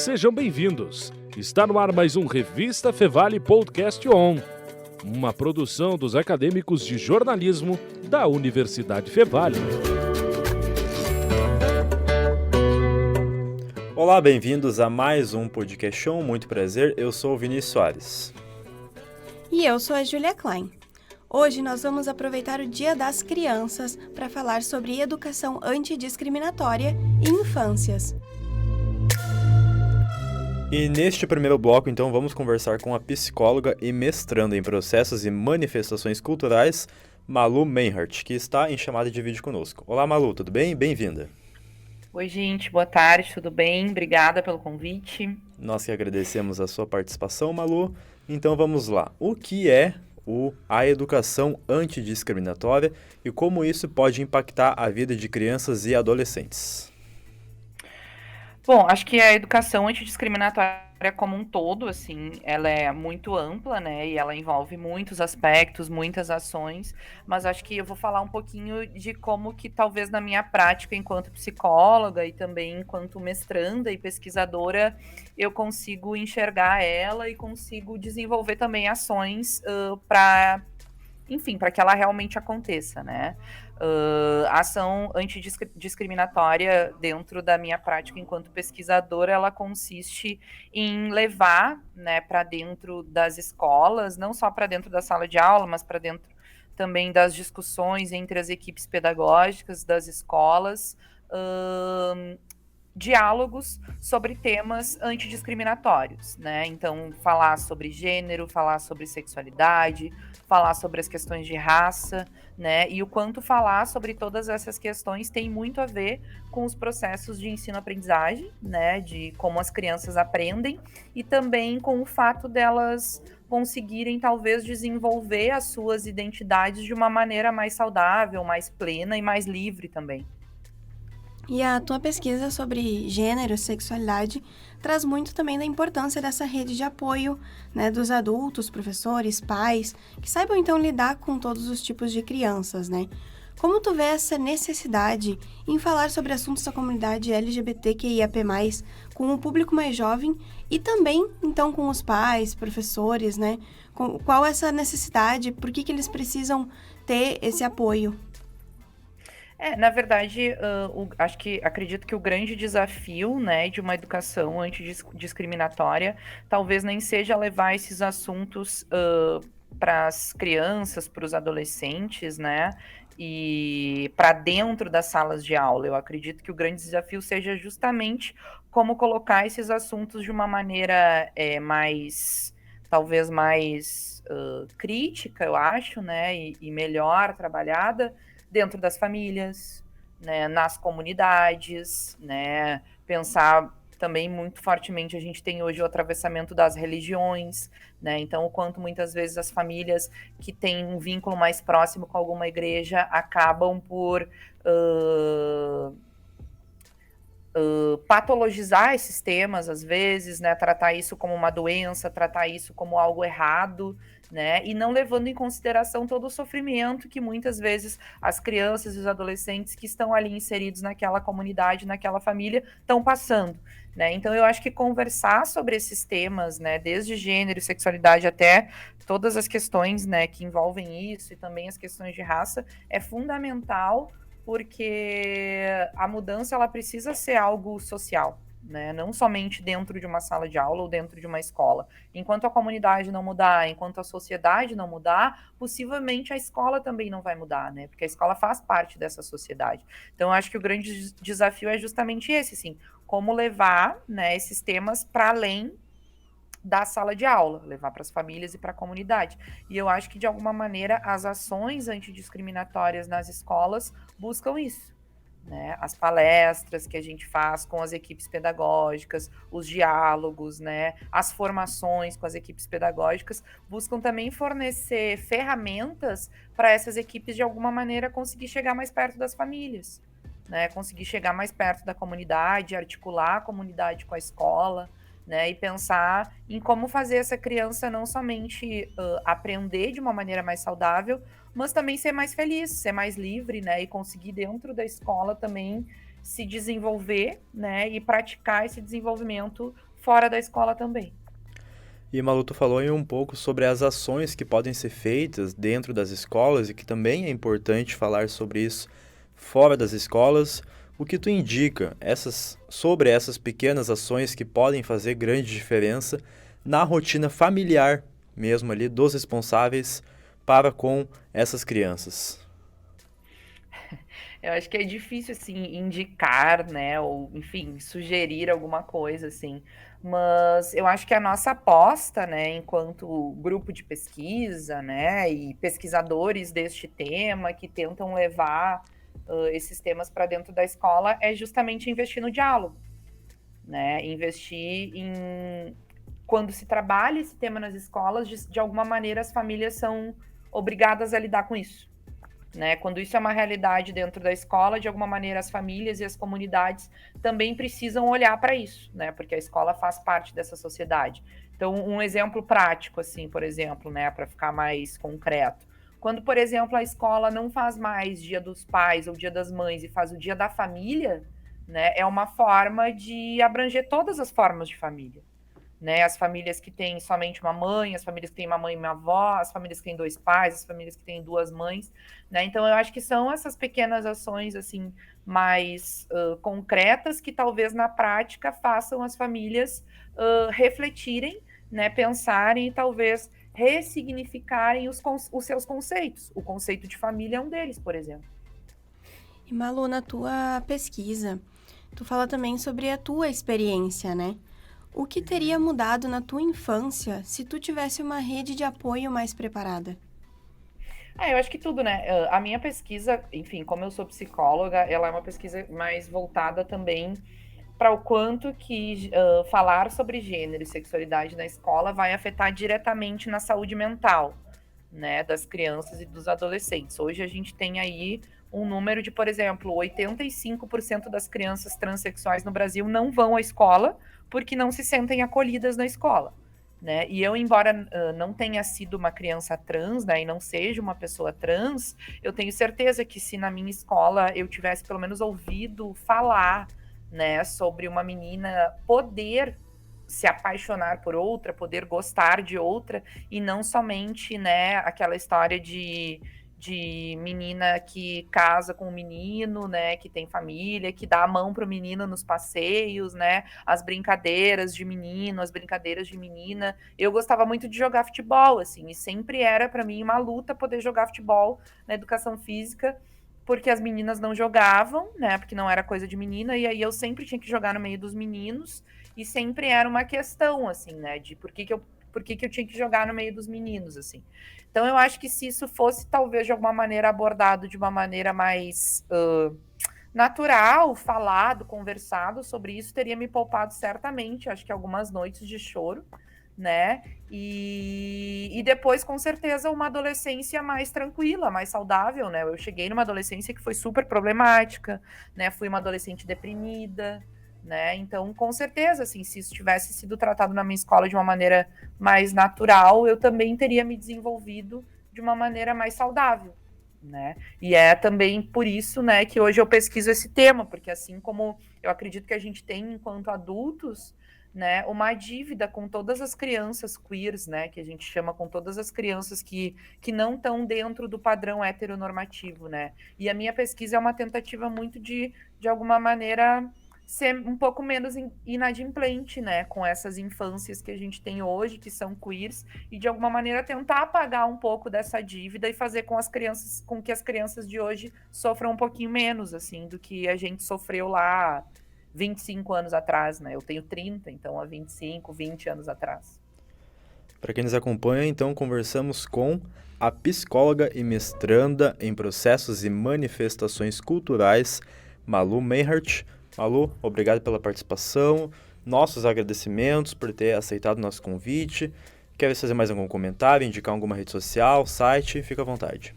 Sejam bem-vindos. Está no ar mais um Revista Fevale Podcast On, uma produção dos acadêmicos de jornalismo da Universidade Fevale. Olá, bem-vindos a mais um Podcast On. Muito prazer, eu sou o Vinícius Soares. E eu sou a Júlia Klein. Hoje nós vamos aproveitar o Dia das Crianças para falar sobre educação antidiscriminatória e infâncias. E neste primeiro bloco, então, vamos conversar com a psicóloga e mestranda em processos e manifestações culturais, Malu Meinhardt, que está em chamada de vídeo conosco. Olá, Malu, tudo bem? Bem-vinda. Oi, gente, boa tarde, tudo bem? Obrigada pelo convite. Nós que agradecemos a sua participação, Malu. Então, vamos lá. O que é a educação antidiscriminatória e como isso pode impactar a vida de crianças e adolescentes? Bom, acho que a educação antidiscriminatória como um todo, assim, ela é muito ampla, né, e ela envolve muitos aspectos, muitas ações, mas acho que eu vou falar um pouquinho de como que talvez na minha prática enquanto psicóloga e também enquanto mestranda e pesquisadora, eu consigo enxergar ela e consigo desenvolver também ações para que ela realmente aconteça, né? A ação antidiscriminatória dentro da minha prática enquanto pesquisadora, ela consiste em levar, né, para dentro das escolas, não só para dentro da sala de aula, mas para dentro também das discussões entre as equipes pedagógicas das escolas, diálogos sobre temas antidiscriminatórios, né? Então, falar sobre gênero, falar sobre sexualidade, falar sobre as questões de raça, né? E o quanto falar sobre todas essas questões tem muito a ver com os processos de ensino-aprendizagem, né? De como as crianças aprendem e também com o fato delas conseguirem, talvez, desenvolver as suas identidades de uma maneira mais saudável, mais plena e mais livre também. E a tua pesquisa sobre gênero e sexualidade traz muito também da importância dessa rede de apoio, né, dos adultos, professores, pais, que saibam então lidar com todos os tipos de crianças, né? Como tu vê essa necessidade em falar sobre assuntos da comunidade LGBTQIAP+, com o público mais jovem e também, então, com os pais, professores, né? Qual essa necessidade, por que eles precisam ter esse apoio? Na verdade, acredito que o grande desafio, né, de uma educação antidiscriminatória talvez nem seja levar esses assuntos para as crianças, para os adolescentes, né, e para dentro das salas de aula. Eu acredito que o grande desafio seja justamente como colocar esses assuntos de uma maneira talvez mais crítica, eu acho, né, e melhor trabalhada, dentro das famílias, né, nas comunidades, né, pensar também muito fortemente, a gente tem hoje o atravessamento das religiões, né, então o quanto muitas vezes as famílias que têm um vínculo mais próximo com alguma igreja acabam por patologizar esses temas, às vezes, né, tratar isso como uma doença, tratar isso como algo errado, né, e não levando em consideração todo o sofrimento que muitas vezes as crianças e os adolescentes que estão ali inseridos naquela comunidade, naquela família, estão passando, né. Então eu acho que conversar sobre esses temas, né, desde gênero e sexualidade até todas as questões, né, que envolvem isso e também as questões de raça, é fundamental, porque a mudança ela precisa ser algo social, né? Não somente dentro de uma sala de aula ou dentro de uma escola. Enquanto a comunidade não mudar, enquanto a sociedade não mudar, possivelmente a escola também não vai mudar, né? Porque a escola faz parte dessa sociedade. Então, eu acho que o grande desafio é justamente esse, assim, como levar, né, esses temas para além da sala de aula, levar para as famílias e para a comunidade. E eu acho que, de alguma maneira, as ações antidiscriminatórias nas escolas buscam isso, né? As palestras que a gente faz com as equipes pedagógicas, os diálogos, né? As formações com as equipes pedagógicas buscam também fornecer ferramentas para essas equipes, de alguma maneira, conseguir chegar mais perto das famílias, né? Conseguir chegar mais perto da comunidade, articular a comunidade com a escola, né, e pensar em como fazer essa criança não somente aprender de uma maneira mais saudável, mas também ser mais feliz, ser mais livre, né, e conseguir dentro da escola também se desenvolver, né, e praticar esse desenvolvimento fora da escola também. E Malu, tu falou aí um pouco sobre as ações que podem ser feitas dentro das escolas e que também é importante falar sobre isso fora das escolas. O que tu indica sobre essas pequenas ações que podem fazer grande diferença na rotina familiar mesmo ali dos responsáveis para com essas crianças? Eu acho que é difícil, assim, indicar, né, ou, enfim, sugerir alguma coisa, assim, mas eu acho que a nossa aposta, né, enquanto grupo de pesquisa, né, e pesquisadores deste tema que tentam levar esses temas para dentro da escola é justamente investir no diálogo, né, investir em... Quando se trabalha esse tema nas escolas, de alguma maneira as famílias são obrigadas a lidar com isso. Né? Quando isso é uma realidade dentro da escola, de alguma maneira as famílias e as comunidades também precisam olhar para isso, né? Porque a escola faz parte dessa sociedade. Então, um exemplo prático, assim, por exemplo, né, para ficar mais concreto. Quando, por exemplo, a escola não faz mais Dia dos Pais ou Dia das Mães e faz o Dia da Família, né, é uma forma de abranger todas as formas de família. Né, as famílias que têm somente uma mãe, as famílias que têm uma mãe e uma avó, as famílias que têm 2 pais, as famílias que têm 2 mães, né? Então eu acho que são essas pequenas ações assim mais concretas que talvez na prática façam as famílias refletirem, né? Pensarem e talvez ressignificarem os seus conceitos. O conceito de família é um deles, por exemplo. E Malu, na tua pesquisa, tu fala também sobre a tua experiência, né? O que teria mudado na tua infância se tu tivesse uma rede de apoio mais preparada? Eu acho que tudo, né? A minha pesquisa, enfim, como eu sou psicóloga, ela é uma pesquisa mais voltada também para o quanto que falar sobre gênero e sexualidade na escola vai afetar diretamente na saúde mental, né, das crianças e dos adolescentes. Hoje a gente tem aí um número de, por exemplo, 85% das crianças transexuais no Brasil não vão à escola porque não se sentem acolhidas na escola, né? E eu, embora não tenha sido uma criança trans, né, e não seja uma pessoa trans, eu tenho certeza que se na minha escola eu tivesse pelo menos ouvido falar, né, sobre uma menina poder se apaixonar por outra, poder gostar de outra, e não somente, né, aquela história de menina que casa com um menino, né, que tem família, que dá a mão pro menino nos passeios, né, as brincadeiras de menino, as brincadeiras de menina. Eu gostava muito de jogar futebol, assim, e sempre era para mim uma luta poder jogar futebol na educação física, porque as meninas não jogavam, né, porque não era coisa de menina, e aí eu sempre tinha que jogar no meio dos meninos, e sempre era uma questão, assim, né, de por que eu tinha que jogar no meio dos meninos, assim. Então, eu acho que se isso fosse, talvez, de alguma maneira, abordado de uma maneira mais natural, falado, conversado sobre isso, teria me poupado certamente, acho que algumas noites de choro, né? E depois, com certeza, uma adolescência mais tranquila, mais saudável, né? Eu cheguei numa adolescência que foi super problemática, né? Fui uma adolescente deprimida, né? Então, com certeza, assim, se isso tivesse sido tratado na minha escola de uma maneira mais natural, eu também teria me desenvolvido de uma maneira mais saudável, né? E é também por isso, né, que hoje eu pesquiso esse tema, porque assim como eu acredito que a gente tem enquanto adultos, né, uma dívida com todas as crianças queers, né, que a gente chama, com todas as crianças que não estão dentro do padrão heteronormativo, né? E a minha pesquisa é uma tentativa muito de alguma maneira ser um pouco menos inadimplente, né, com essas infâncias que a gente tem hoje, que são queers, e de alguma maneira tentar pagar um pouco dessa dívida e fazer com que as crianças de hoje sofram um pouquinho menos, assim, do que a gente sofreu lá 25 anos atrás, né? Eu tenho 30, então há 25, 20 anos atrás. Para quem nos acompanha, então, conversamos com a psicóloga e mestranda em processos e manifestações culturais, Malu Meinhardt. Malu, obrigado pela participação, nossos agradecimentos por ter aceitado o nosso convite. Quer fazer mais algum comentário, indicar alguma rede social, site? Fica à vontade.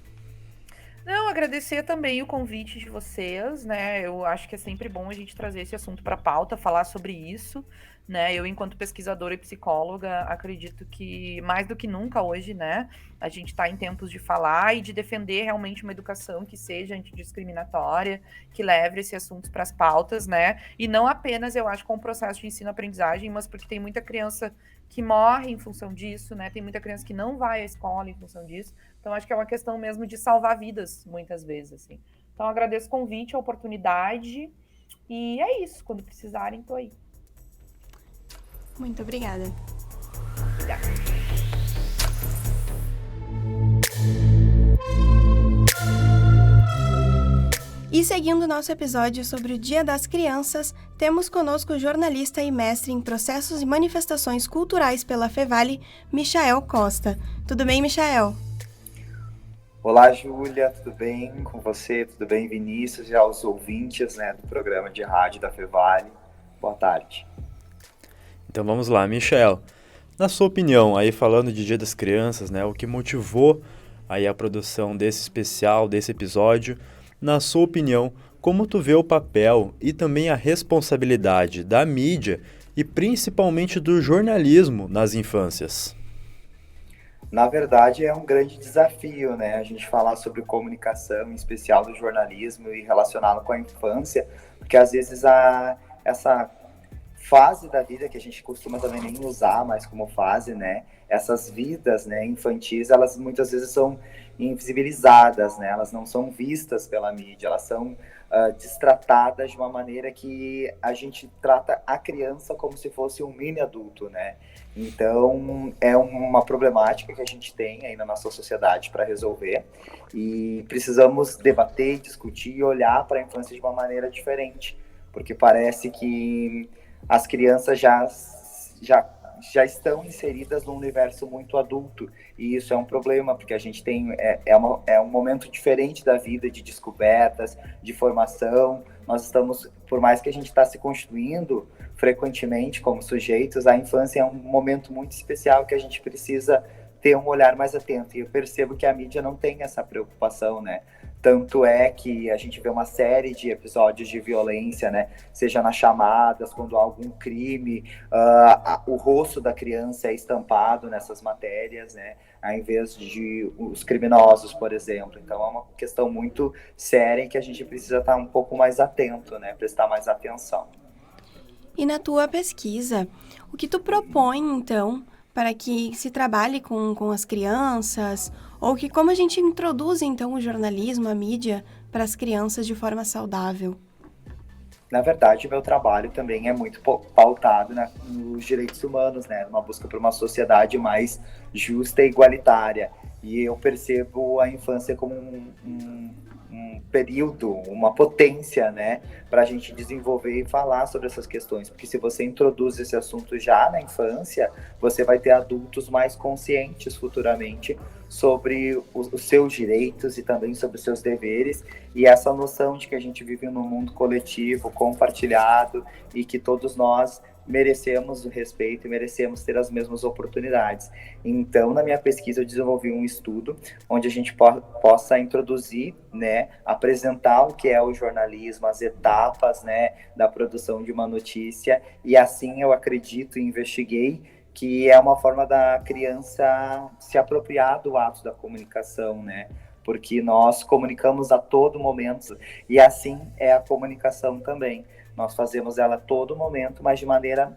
Não, agradecer também o convite de vocês, né? Eu acho que é sempre bom a gente trazer esse assunto para a pauta, falar sobre isso, né? Eu, enquanto pesquisadora e psicóloga, acredito que mais do que nunca hoje, né? A gente está em tempos de falar e de defender realmente uma educação que seja antidiscriminatória, que leve esse assunto para as pautas, né? E não apenas, eu acho, com o processo de ensino-aprendizagem, mas porque tem muita criança que morre em função disso, né? Tem muita criança que não vai à escola em função disso. Então, acho que é uma questão mesmo de salvar vidas, muitas vezes, assim. Então, agradeço o convite, a oportunidade. E é isso. Quando precisarem, tô aí. Muito obrigada. Obrigada. E seguindo nosso episódio sobre o Dia das Crianças, temos conosco o jornalista e mestre em processos e manifestações culturais pela Fevale, Michael Costa. Tudo bem, Michael? Olá, Júlia, tudo bem com você? Tudo bem, Vinícius? E aos ouvintes, né, do programa de rádio da Fevale. Boa tarde. Então vamos lá, Michel. Na sua opinião, aí falando de Dia das Crianças, né, o que motivou aí a produção desse especial, desse episódio, na sua opinião, como tu vê o papel e também a responsabilidade da mídia e principalmente do jornalismo nas infâncias? Na verdade, é um grande desafio, né, a gente falar sobre comunicação, em especial do jornalismo e relacioná-lo com a infância, porque às vezes essa fase da vida que a gente costuma também nem usar mais como fase, né, essas vidas, né, infantis, elas muitas vezes são invisibilizadas, né, elas não são vistas pela mídia, elas são destratadas de uma maneira que a gente trata a criança como se fosse um mini adulto, né. Então, é uma problemática que a gente tem aí na nossa sociedade para resolver e precisamos debater, discutir e olhar para a infância de uma maneira diferente, porque parece que as crianças já estão inseridas num universo muito adulto e isso é um problema, porque a gente tem um momento diferente da vida, de descobertas, de formação. Nós estamos, por mais que a gente está se constituindo frequentemente como sujeitos, a infância é um momento muito especial que a gente precisa ter um olhar mais atento, e eu percebo que a mídia não tem essa preocupação, né? Tanto é que a gente vê uma série de episódios de violência, né? Seja nas chamadas, quando há algum crime, o rosto da criança é estampado nessas matérias, né? Ao invés de os criminosos, por exemplo. Então é uma questão muito séria em que a gente precisa estar um pouco mais atento, né? Prestar mais atenção. E na tua pesquisa, o que tu propõe, então, para que se trabalhe com as crianças, ou que como a gente introduz, então, o jornalismo, a mídia, para as crianças de forma saudável? Na verdade, o meu trabalho também é muito pautado nos direitos humanos, né? Uma busca por uma sociedade mais justa e igualitária. E eu percebo a infância como um período, uma potência, né, para a gente desenvolver e falar sobre essas questões, porque se você introduz esse assunto já na infância, você vai ter adultos mais conscientes futuramente sobre os seus direitos e também sobre os seus deveres, e essa noção de que a gente vive num mundo coletivo, compartilhado, e que todos nós merecemos o respeito e merecemos ter as mesmas oportunidades. Então, na minha pesquisa, eu desenvolvi um estudo onde a gente possa introduzir, né, apresentar o que é o jornalismo, as etapas, né, da produção de uma notícia, e assim eu acredito e investiguei que é uma forma da criança se apropriar do ato da comunicação, né, porque nós comunicamos a todo momento, e assim é a comunicação também. Nós fazemos ela a todo momento, mas de maneira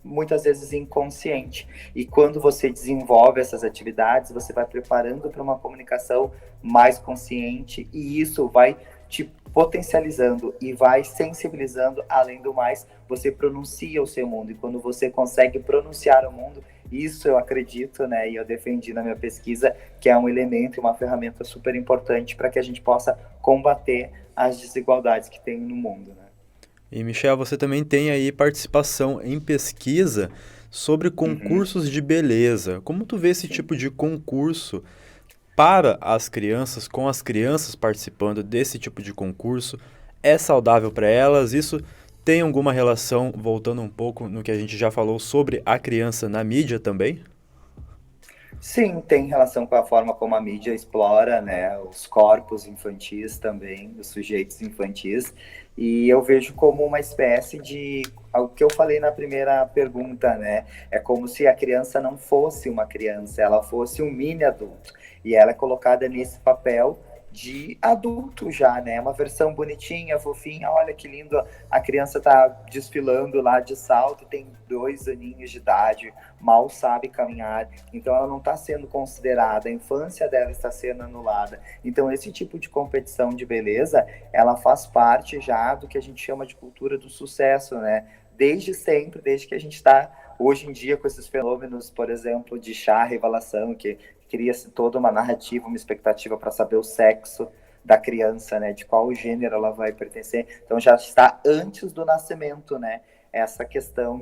muitas vezes inconsciente. E quando você desenvolve essas atividades, você vai preparando para uma comunicação mais consciente, e isso vai te potencializando e vai sensibilizando. Além do mais, você pronuncia o seu mundo, e quando você consegue pronunciar o mundo, isso eu acredito, né, e eu defendi na minha pesquisa, que é um elemento e uma ferramenta super importante para que a gente possa combater as desigualdades que tem no mundo, né? E, Michel, você também tem aí participação em pesquisa sobre concursos de beleza. Como tu vê esse tipo de concurso para as crianças, com as crianças participando desse tipo de concurso? É saudável para elas? Isso tem alguma relação, voltando um pouco no que a gente já falou sobre a criança na mídia também? Sim, tem relação com a forma como a mídia explora, né, os corpos infantis também, os sujeitos infantis, e eu vejo como uma espécie de, o que eu falei na primeira pergunta, né, é como se a criança não fosse uma criança, ela fosse um mini adulto, e ela é colocada nesse papel de adulto já, né? Uma versão bonitinha, fofinha, olha que lindo, a criança tá desfilando lá de salto, tem 2 aninhos de idade, mal sabe caminhar, então ela não está sendo considerada, a infância dela está sendo anulada. Então esse tipo de competição de beleza, ela faz parte já do que a gente chama de cultura do sucesso, né? Desde sempre, desde que a gente está hoje em dia com esses fenômenos, por exemplo, de chá, revelação, que cria-se toda uma narrativa, uma expectativa para saber o sexo da criança, né, de qual gênero ela vai pertencer. Então já está antes do nascimento, né, essa questão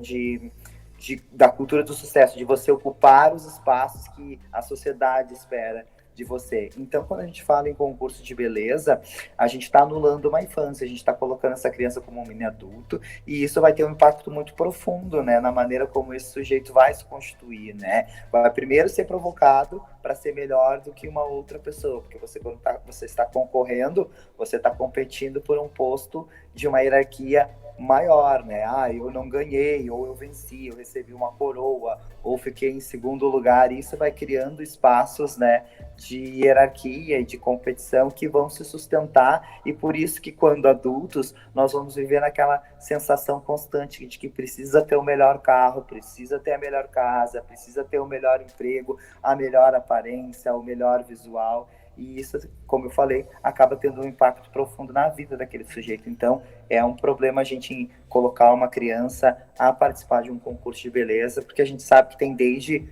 da cultura do sucesso, de você ocupar os espaços que a sociedade espera de você. Então, quando a gente fala em concurso de beleza, a gente está anulando uma infância, a gente está colocando essa criança como um mini adulto, e isso vai ter um impacto muito profundo, né, na maneira como esse sujeito vai se constituir, né? Vai primeiro ser provocado para ser melhor do que uma outra pessoa, porque você, quando você está concorrendo, você está competindo por um posto de uma hierarquia maior, né? Ah, eu não ganhei, ou eu venci, eu recebi uma coroa, ou fiquei em segundo lugar. Isso vai criando espaços, né, de hierarquia e de competição que vão se sustentar, e por isso que quando adultos nós vamos viver naquela sensação constante de que precisa ter o melhor carro, precisa ter a melhor casa, precisa ter o melhor emprego, a melhor aparência, o melhor visual. E isso, como eu falei, acaba tendo um impacto profundo na vida daquele sujeito. Então, é um problema a gente colocar uma criança a participar de um concurso de beleza, porque a gente sabe que tem desde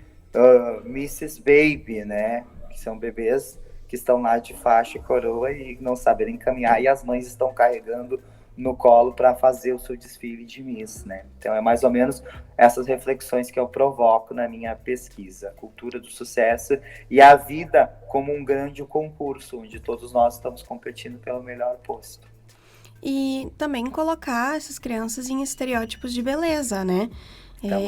Mrs. Baby, né? Que são bebês que estão lá de faixa e coroa e não saberem caminhar, e as mães estão carregando no colo para fazer o seu desfile de Miss, né? Então é mais ou menos essas reflexões que eu provoco na minha pesquisa, a cultura do sucesso e a vida como um grande concurso, onde todos nós estamos competindo pelo melhor posto. E também colocar essas crianças em estereótipos de beleza, né?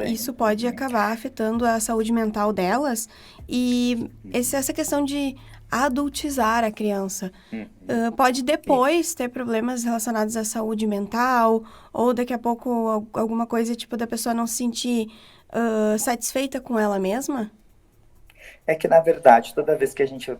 Isso pode acabar afetando a saúde mental delas, e essa questão de adultizar a criança. Pode depois ter problemas relacionados à saúde mental, ou daqui a pouco alguma coisa tipo da pessoa não se sentir satisfeita com ela mesma? É que, na verdade, toda vez que a gente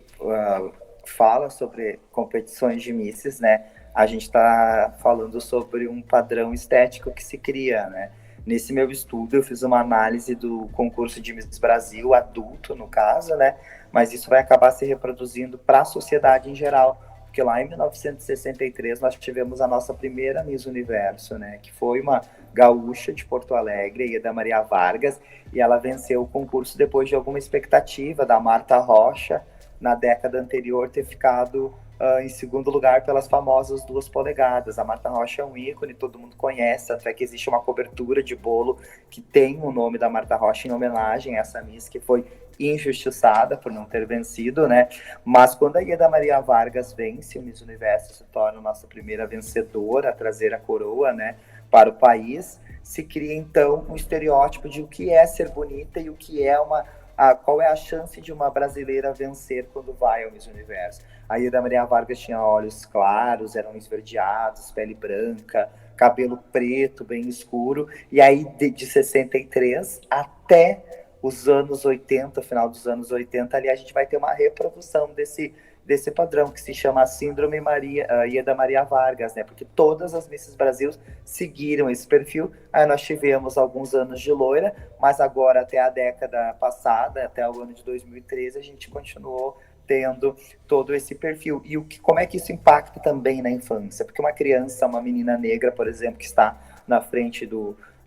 fala sobre competições de misses, né, a gente está falando sobre um padrão estético que se cria, né? Nesse meu estudo, eu fiz uma análise do concurso de Miss Brasil, adulto, no caso, né? Mas isso vai acabar se reproduzindo para a sociedade em geral, porque lá em 1963 nós tivemos a nossa primeira Miss Universo, né? Que foi uma gaúcha de Porto Alegre, Ieda Maria Vargas, e ela venceu o concurso depois de alguma expectativa da Marta Rocha, na década anterior, ter ficado em segundo lugar pelas famosas 2 polegadas. A Marta Rocha é um ícone, todo mundo conhece, até que existe uma cobertura de bolo que tem o nome da Marta Rocha em homenagem a essa Miss que foi injustiçada por não ter vencido, né? Mas quando a Ieda Maria Vargas vence, o Miss Universo se torna a nossa primeira vencedora a trazer a coroa, né, para o país, se cria então um estereótipo de o que é ser bonita e o que é qual é a chance de uma brasileira vencer quando vai ao Miss Universo. A Ieda Maria Vargas tinha olhos claros, eram esverdeados, pele branca, cabelo preto, bem escuro. E aí, de 63 até os anos 80, final dos anos 80, ali a gente vai ter uma reprodução desse padrão, que se chama Síndrome Ieda Maria Vargas, né? Porque todas as Misses Brasil seguiram esse perfil. Aí nós tivemos alguns anos de loira, mas agora, até a década passada, até o ano de 2013, a gente continuou tendo todo esse perfil. E como é que isso impacta também na infância? Porque uma criança, uma menina negra, por exemplo, que está na frente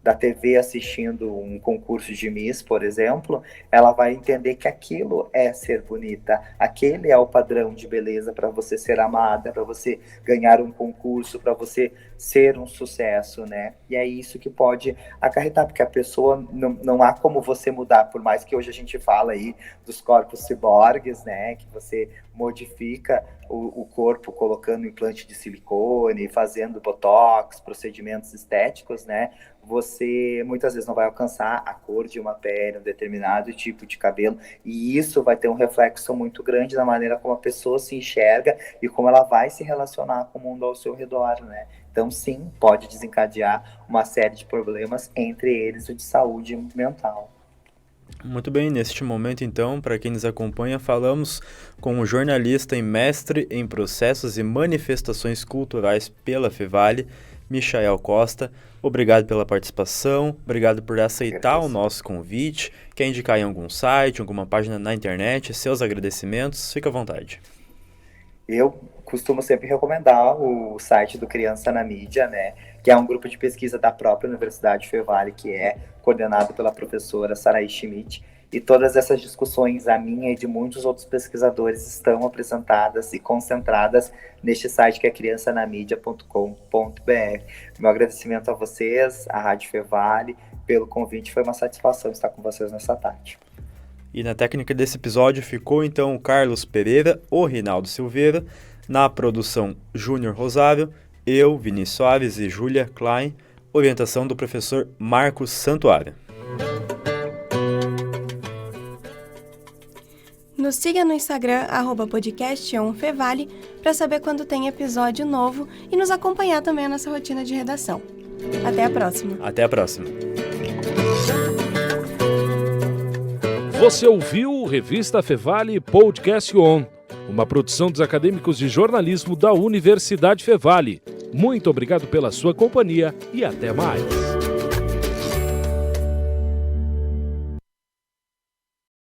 da TV assistindo um concurso de Miss, por exemplo, ela vai entender que aquilo é ser bonita, aquele é o padrão de beleza para você ser amada, para você ganhar um concurso, para você ser um sucesso, né? E é isso que pode acarretar, porque a pessoa, não há como você mudar, por mais que hoje a gente fala aí dos corpos ciborgues, né? Que você modifica o corpo colocando implante de silicone, fazendo botox, procedimentos estéticos, né? Você muitas vezes não vai alcançar a cor de uma pele, um determinado tipo de cabelo, e isso vai ter um reflexo muito grande na maneira como a pessoa se enxerga e como ela vai se relacionar com o mundo ao seu redor, né? Então, sim, pode desencadear uma série de problemas, entre eles o de saúde mental. Muito bem, neste momento, então, para quem nos acompanha, falamos com o jornalista e mestre em processos e manifestações culturais pela Fevale, Michael Costa. Obrigado pela participação, obrigado por aceitar o nosso convite. Quer indicar em algum site, alguma página na internet, seus agradecimentos, fica à vontade. Eu costumo sempre recomendar o site do Criança na Mídia, né, que é um grupo de pesquisa da própria Universidade Fevale, que é coordenado pela professora Saraí Schmidt, e todas essas discussões, a minha e de muitos outros pesquisadores, estão apresentadas e concentradas neste site que é criançanamidia.com.br. Meu agradecimento a vocês, à Rádio Fevale, pelo convite, foi uma satisfação estar com vocês nessa tarde. E na técnica desse episódio ficou então o Carlos Pereira, o Rinaldo Silveira, na produção Júnior Rosário, eu, Vinícius Soares e Júlia Klein, orientação do professor Marcos Santuário. Nos siga no Instagram, @podcastonfevale, para saber quando tem episódio novo e nos acompanhar também nessa rotina de redação. Até a próxima. Até a próxima. Você ouviu o Revista Fevale Podcast On, uma produção dos acadêmicos de jornalismo da Universidade Fevale. Muito obrigado pela sua companhia e até mais.